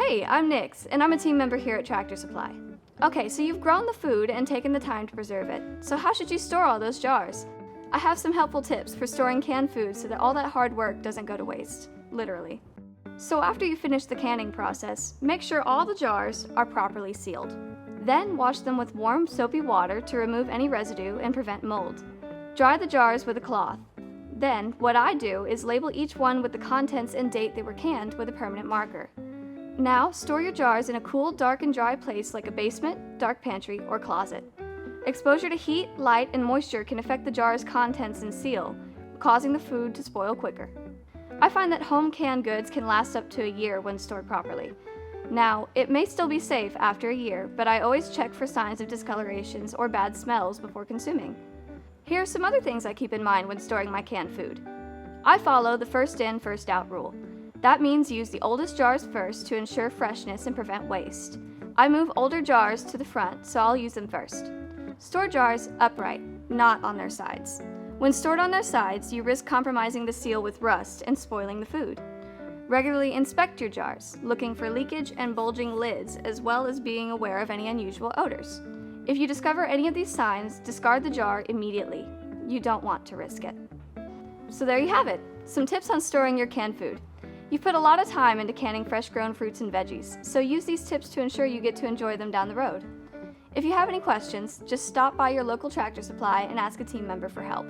Hey, I'm Nix, and I'm a team member here at Tractor Supply. Okay, so you've grown the food and taken the time to preserve it. So how should you store all those jars? I have some helpful tips for storing canned food so that all that hard work doesn't go to waste, literally. So after you finish the canning process, make sure all the jars are properly sealed. Then wash them with warm, soapy water to remove any residue and prevent mold. Dry the jars with a cloth. Then, what I do is label each one with the contents and date they were canned with a permanent marker. Now, store your jars in a cool, dark, and dry place like a basement, dark pantry, or closet. Exposure to heat, light, and moisture can affect the jar's contents and seal, causing the food to spoil quicker. I find that home canned goods can last up to a year when stored properly. Now, it may still be safe after a year, but I always check for signs of discolorations or bad smells before consuming. Here are some other things I keep in mind when storing my canned food. I follow the first in, first out rule. That means use the oldest jars first to ensure freshness and prevent waste. I move older jars to the front, so I'll use them first. Store jars upright, not on their sides. When stored on their sides, you risk compromising the seal with rust and spoiling the food. Regularly inspect your jars, looking for leakage and bulging lids, as well as being aware of any unusual odors. If you discover any of these signs, discard the jar immediately. You don't want to risk it. So there you have it, some tips on storing your canned food. You've put a lot of time into canning fresh-grown fruits and veggies, so use these tips to ensure you get to enjoy them down the road. If you have any questions, just stop by your local Tractor Supply and ask a team member for help.